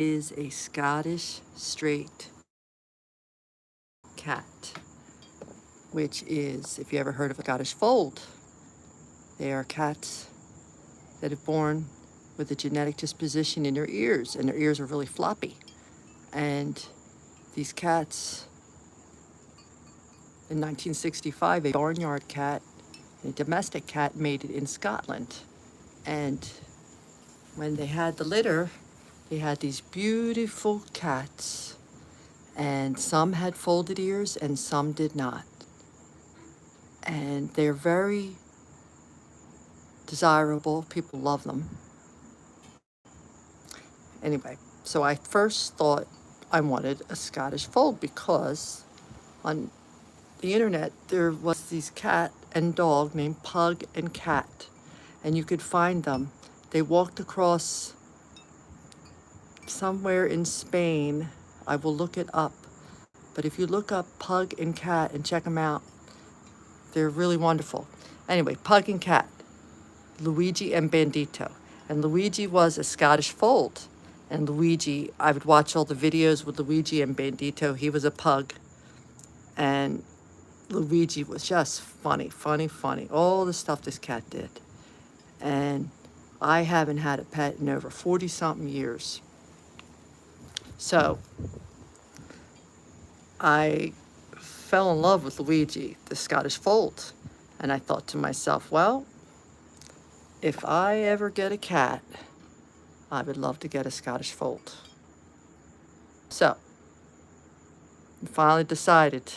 is a Scottish straight cat, which is, if you ever heard of a Scottish fold, they are cats that are born with a genetic disposition in their ears, and their ears are really floppy. And these cats, in 1965, a barnyard cat, a domestic cat, made it in Scotland. And when they had the litter, they had these beautiful cats, and some had folded ears and some did not. And they're very desirable. People love them. Anyway, so I first thought I wanted a Scottish fold because on the internet there was these cat and dog named Pug and Cat, and you could find them. They walked across somewhere in Spain. I will look it up. But if you look up Pug and Cat and check them out, they're really wonderful. Anyway, Pug and Cat, Luigi and Bandito. And Luigi was a Scottish fold. And Luigi, I would watch all the videos with Luigi and Bandito. He was a pug. And Luigi was just funny, funny, funny. All the stuff this cat did. And I haven't had a pet in over 40-something years. So I fell in love with Luigi, the Scottish fold. And I thought to myself, well, if I ever get a cat, I would love to get a Scottish fold. So I finally decided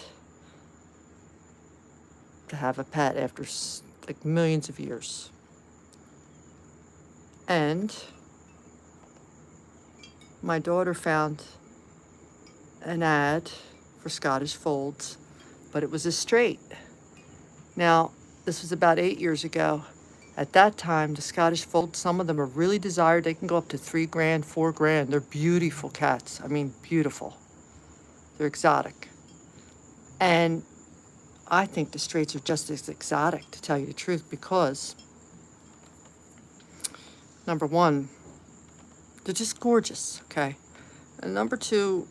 to have a pet after like millions of years. And my daughter found an ad for Scottish folds, but it was a straight. Now, this was about 8 years ago. At that time, the Scottish folds, some of them are really desired. They can go up to $3 grand, $4 grand. They're beautiful cats. I mean, beautiful. They're exotic. And I think the straights are just as exotic, to tell you the truth, because number one, they're just gorgeous, okay? And number two,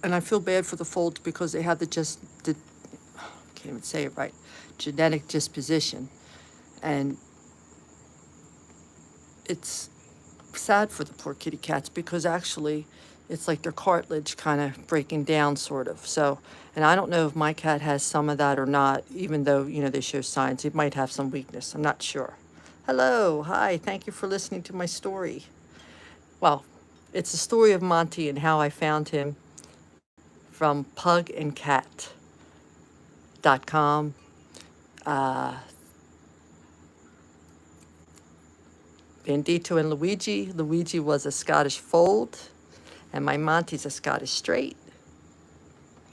and I feel bad for the folds because they have I can't even say it right, genetic disposition. And it's sad for the poor kitty cats because actually it's like their cartilage kind of breaking down, sort of. So, and I don't know if my cat has some of that or not, even though, they show signs. It might have some weakness. I'm not sure. Hello. Hi. Thank you for listening to my story. Well, it's the story of Monty and how I found him from pugandcat.com. Bandito and Luigi. Luigi was a Scottish fold, and my Monty's a Scottish straight.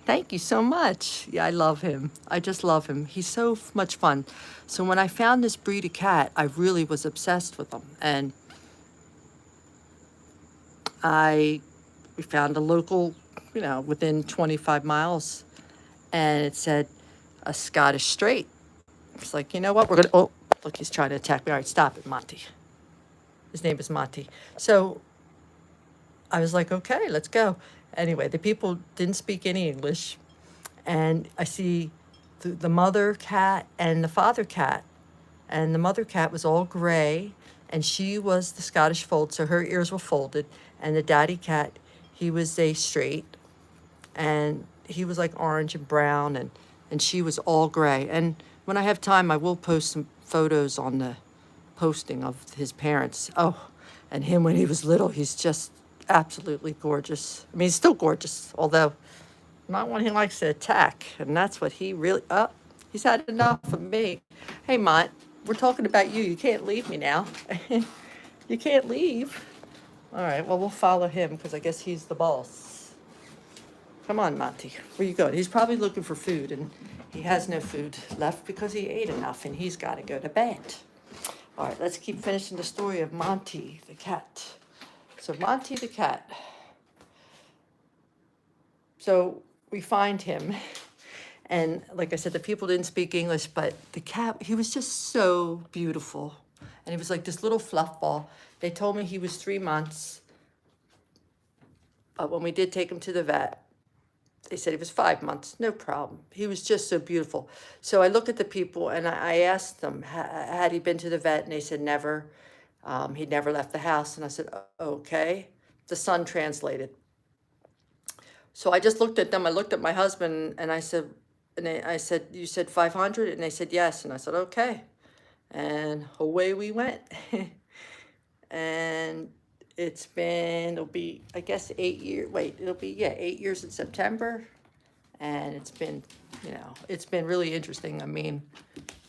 Thank you so much. Yeah, I love him. I just love him. He's so much fun. So when I found this breed of cat, I really was obsessed with them. And we found a local, within 25 miles, and it said a Scottish straight. It's like, you know what? Oh, look, he's trying to attack me. All right, stop it, Monty. His name is Monty. So I was like, okay, let's go. Anyway, the people didn't speak any English. And I see the mother cat and the father cat. And the mother cat was all gray. And she was the Scottish fold, so her ears were folded. And the daddy cat, he was a straight. And he was like orange and brown. And she was all gray. And when I have time, I will post some photos on the posting of his parents. Oh, and him when he was little, he's just absolutely gorgeous. I mean, he's still gorgeous, although not when he likes to attack. And that's what he really, he's had enough of me. Hey, Mont, we're talking about you. You can't leave me now. You can't leave. All right, well, we'll follow him because I guess he's the boss. Come on, Monty. Where you going? He's probably looking for food, and he has no food left because he ate enough, and he's got to go to bed. All right, let's keep finishing the story of Monty the cat. So Monty the cat. So we find him. And like I said, the people didn't speak English, but the cat, he was just so beautiful. And he was like this little fluff ball. They told me he was 3 months. when we did take him to the vet, they said he was 5 months, no problem. He was just so beautiful. So I look at the people and I asked them, had he been to the vet? And they said never. He'd never left the house. And I said, okay. The son translated. So I just looked at them. I looked at my husband and I said, you said 500? And they said, yes. And I said, okay. And away we went. And it'll be, I guess, 8 years. Wait, it'll be, yeah, 8 years in September. And it's been really interesting. I mean,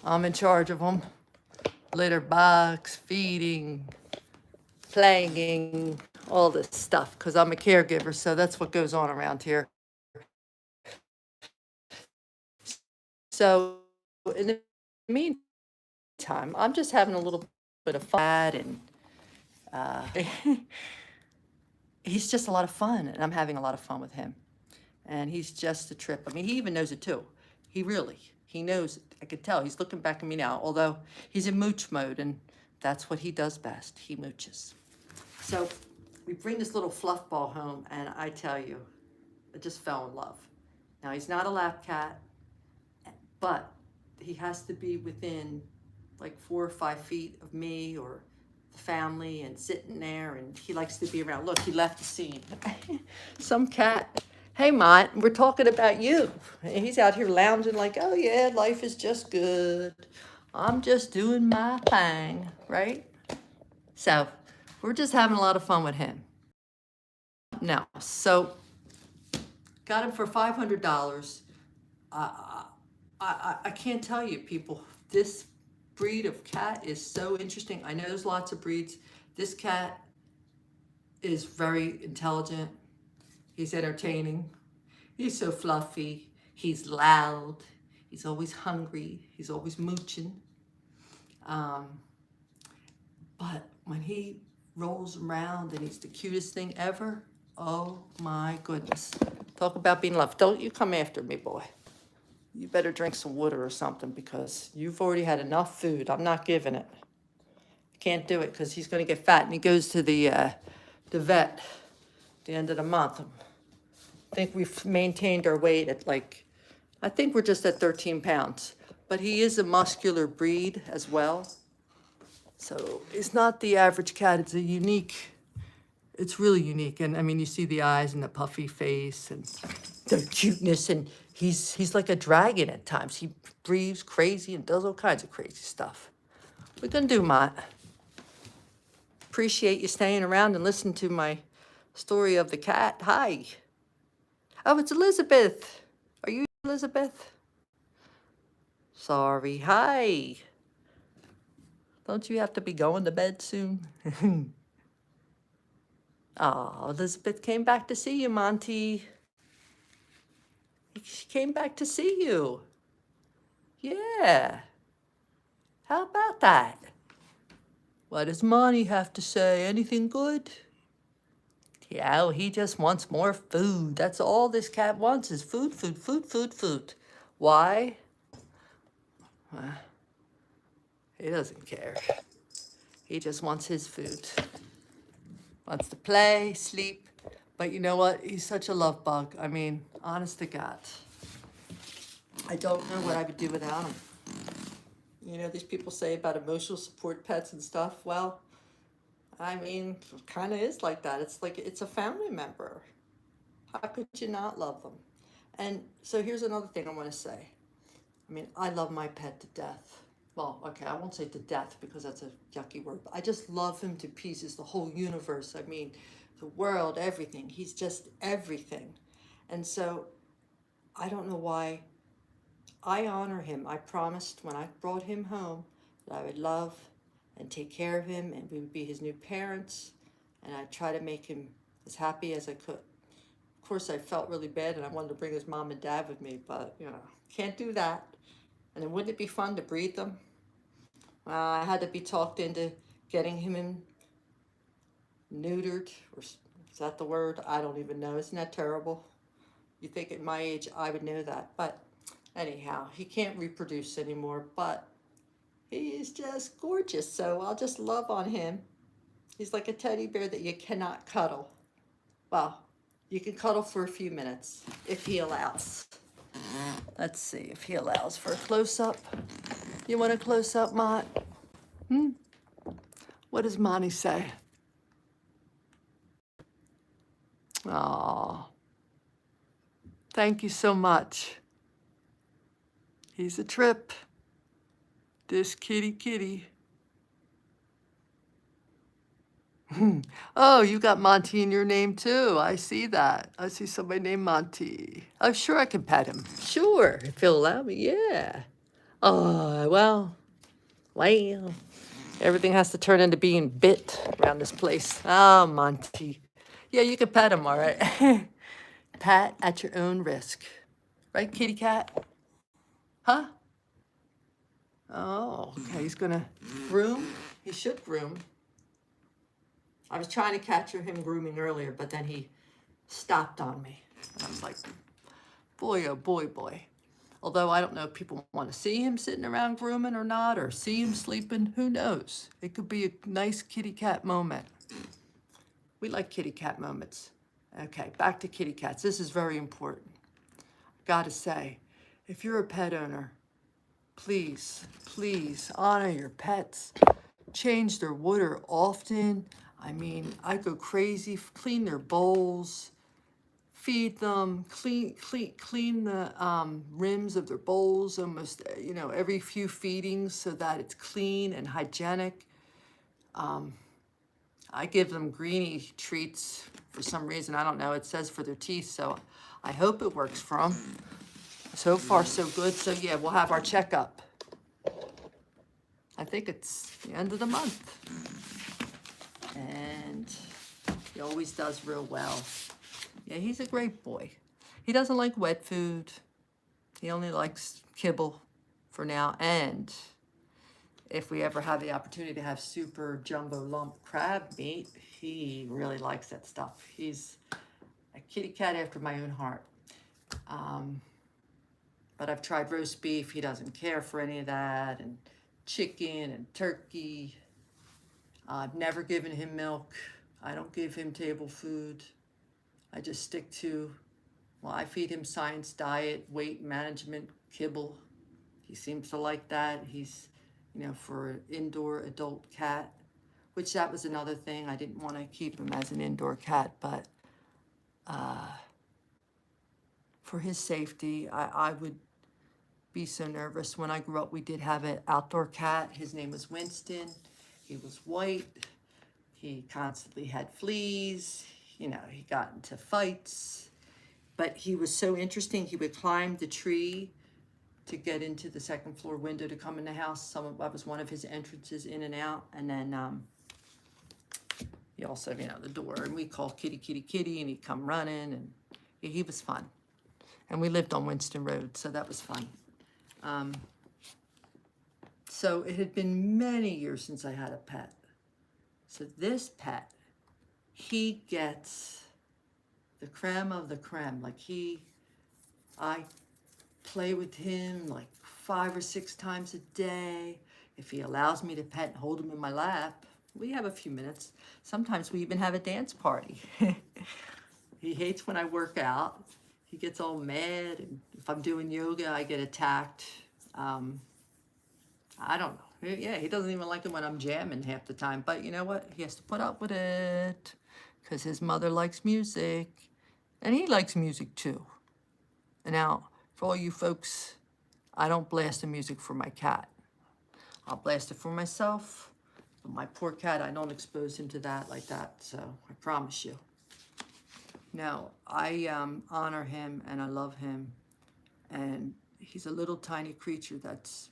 I'm in charge of them. Litter box, feeding, playing, all this stuff, because I'm a caregiver, so that's what goes on around here. So in the meantime, I'm just having a little bit of fun, and he's just a lot of fun, and I'm having a lot of fun with him. And he's just a trip. I mean, he even knows it too. He knows it. I could tell. He's looking back at me now, although he's in mooch mode, and that's what he does best. He mooches. So we bring this little fluff ball home, and I tell you, I just fell in love. Now, he's not a lap cat, but he has to be within like 4 or 5 feet of me or the family and sitting there, and he likes to be around. Look, he left the scene. Some cat. Hey, Mont, we're talking about you. And he's out here lounging like, oh, yeah, life is just good. I'm just doing my thing, right? So we're just having a lot of fun with him. Now, so got him for $500. I can't tell you, people, this breed of cat is so interesting. I know there's lots of breeds. This cat is very intelligent. He's entertaining. He's so fluffy. He's loud. He's always hungry. He's always mooching. But when he rolls around and he's the cutest thing ever, oh my goodness. Talk about being loved. Don't you come after me, boy. You better drink some water or something, because you've already had enough food. I'm not giving it. I can't do it because he's going to get fat, and he goes to the vet at the end of the month. I think we've maintained our weight at I think we're just at 13 pounds. But he is a muscular breed as well. So it's not the average cat. It's it's really unique. And I mean, you see the eyes and the puffy face and the cuteness. And he's like a dragon at times. He breathes crazy and does all kinds of crazy stuff. What we gonna do, Mott? Appreciate you staying around and listening to my story of the cat. Hi. Oh, it's Elizabeth. Are you Elizabeth? Sorry. Hi. Don't you have to be going to bed soon? Oh, Elizabeth came back to see you, Monty. She came back to see you. Yeah. How about that? What does Monty have to say? Anything good? Yeah, he just wants more food. That's all this cat wants is food, food, food, food, food. Why? He doesn't care. He just wants his food. Wants to play, sleep. But you know what? He's such a love bug. I mean, honest to God. I don't know what I would do without him. You know, these people say about emotional support pets and stuff. Well, I mean, it kind of is like that. It's like it's a family member. How could you not love them? And so here's another thing I want to say. I mean, I love my pet to death. Well, okay, I won't say to death because that's a yucky word. But I just love him to pieces, the whole universe. I mean, the world, everything. He's just everything. And so I don't know why I honor him. I promised when I brought him home that I would love and take care of him, and we would be his new parents, and I'd try to make him as happy as I could. Of course, I felt really bad, and I wanted to bring his mom and dad with me, but, you know, can't do that. And then wouldn't it be fun to breed them? I had to be talked into getting him neutered, or is that the word? I don't even know. Isn't that terrible? You think at my age I would know that, but anyhow, he can't reproduce anymore, but he is just gorgeous, so I'll just love on him. He's like a teddy bear that you cannot cuddle. Well, You can cuddle for a few minutes if he allows. Let's see if he allows for a close-up. You want a close-up, Mont? What does Monty say? Oh, thank you so much. He's a trip. This kitty. Oh, you got Monty in your name too. I see that. I see somebody named Monty. I'm sure I can pet him. Sure, if he'll allow me, yeah. Oh, well. Everything has to turn into being bit around this place. Oh, Monty. Yeah, you can pet him, all right. Pat at your own risk. Right, kitty cat? Huh? Oh, okay, he's gonna groom. He should groom. I was trying to capture him grooming earlier, but then he stopped on me. And I was like, boy, oh boy. Although I don't know if people want to see him sitting around grooming or not, or see him sleeping. Who knows? It could be a nice kitty cat moment. We like kitty cat moments. Okay, back to kitty cats. This is very important. Gotta say, if you're a pet owner, please honor your pets. Change their water often. I mean, I go crazy. Clean their bowls. Feed them. Clean the rims of their bowls almost, every few feedings so that it's clean and hygienic. I give them greenie treats for some reason. I don't know. It says for their teeth, so I hope it works for them. So far, so good. So yeah, we'll have our checkup. I think it's the end of the month. And he always does real well. Yeah, he's a great boy. He doesn't like wet food. He only likes kibble for now. And if we ever have the opportunity to have super jumbo lump crab meat, he really likes that stuff. He's a kitty cat after my own heart. But I've tried roast beef. He doesn't care for any of that. And chicken and turkey. I've never given him milk. I don't give him table food. I just stick to, I feed him science diet, weight management, kibble. He seems to like that. He's, for an indoor adult cat, which that was another thing. I didn't want to keep him as an indoor cat, but for his safety, I would be so nervous. When I grew up, we did have an outdoor cat. His name was Winston. He was white. He constantly had fleas. He got into fights. But he was so interesting. He would climb the tree to get into the second floor window to come in the house. That was one of his entrances in and out. And then he also, the door. And we called kitty, and he'd come running. And he was fun. And we lived on Winston Road, so that was fun. So it had been many years since I had a pet. So this pet, he gets the creme of the creme. I play with him like 5 or 6 times a day. If he allows me to pet and hold him in my lap, we have a few minutes. Sometimes we even have a dance party. He hates when I work out. He gets all mad, and if I'm doing yoga, I get attacked. I don't know. Yeah, he doesn't even like it when I'm jamming half the time. But you know what? He has to put up with it because his mother likes music. And he likes music too. And now, for all you folks, I don't blast the music for my cat. I'll blast it for myself. But my poor cat, I don't expose him to that like that. So I promise you. No, I honor him and I love him. And he's a little tiny creature that's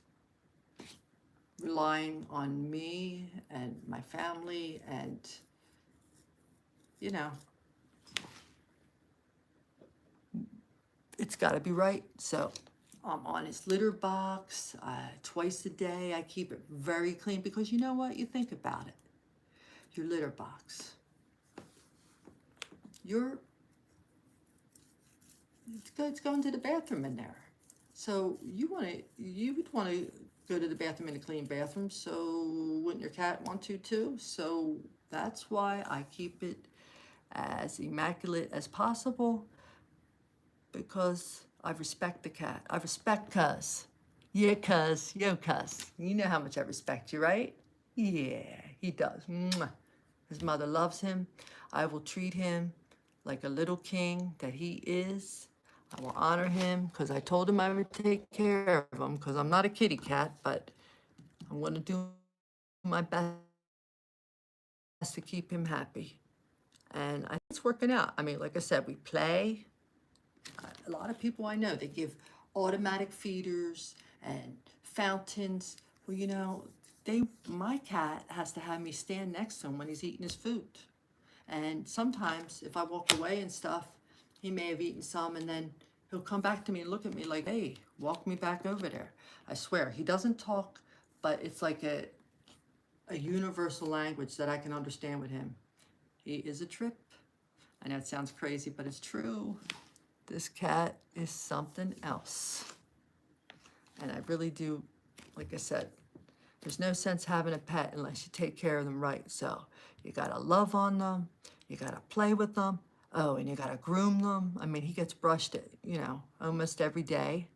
relying on me and my family, and it's got to be right. So I'm on his litter box twice a day. I keep it very clean because you know what? You think about it. Your litter box. It's going to the bathroom in there. So you would want to go to the bathroom in a clean bathroom. So wouldn't your cat want to too? So that's why I keep it as immaculate as possible because I respect the cat. I respect Cuz. Yeah, Cuz. Yo, Cuz. You know how much I respect you, right? Yeah, he does. Mwah. His mother loves him. I will treat him like a little king that he is. I will honor him because I told him I would take care of him because I'm not a kitty cat, but I'm going to do my best to keep him happy. And I think it's working out. I mean, like I said, we play. A lot of people I know, they give automatic feeders and fountains. Well, you know, my cat has to have me stand next to him when he's eating his food. And sometimes if I walk away and stuff, he may have eaten some and then he'll come back to me and look at me like, hey, walk me back over there. I swear, he doesn't talk, but it's like a universal language that I can understand with him. He is a trip. I know it sounds crazy, but it's true. This cat is something else. And I really do, like I said, there's no sense having a pet unless you take care of them right. So you gotta love on them, you gotta play with them, oh, and you gotta groom them. I mean, he gets brushed, you know, almost every day.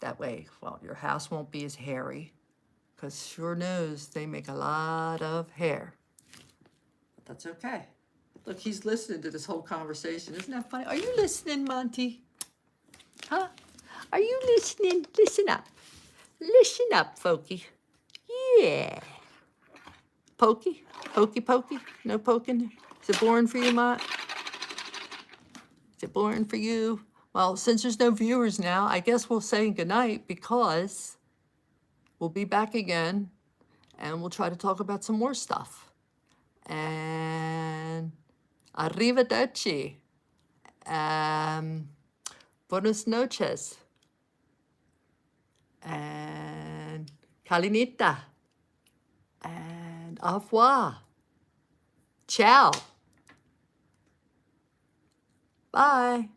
That way, well, your house won't be as hairy, because sure knows they make a lot of hair. But that's okay. Look, he's listening to this whole conversation. Isn't that funny? Are you listening, Monty? Huh? Are you listening? Listen up. Listen up, Folky. Yeah. Pokey? Pokey pokey? No poking? Is it boring for you, Mott? Is it boring for you? Well, since there's no viewers now, I guess we'll say goodnight because we'll be back again and we'll try to talk about some more stuff. And arrivederci. Buenas noches. And Kalinita. And au revoir. Ciao. Bye.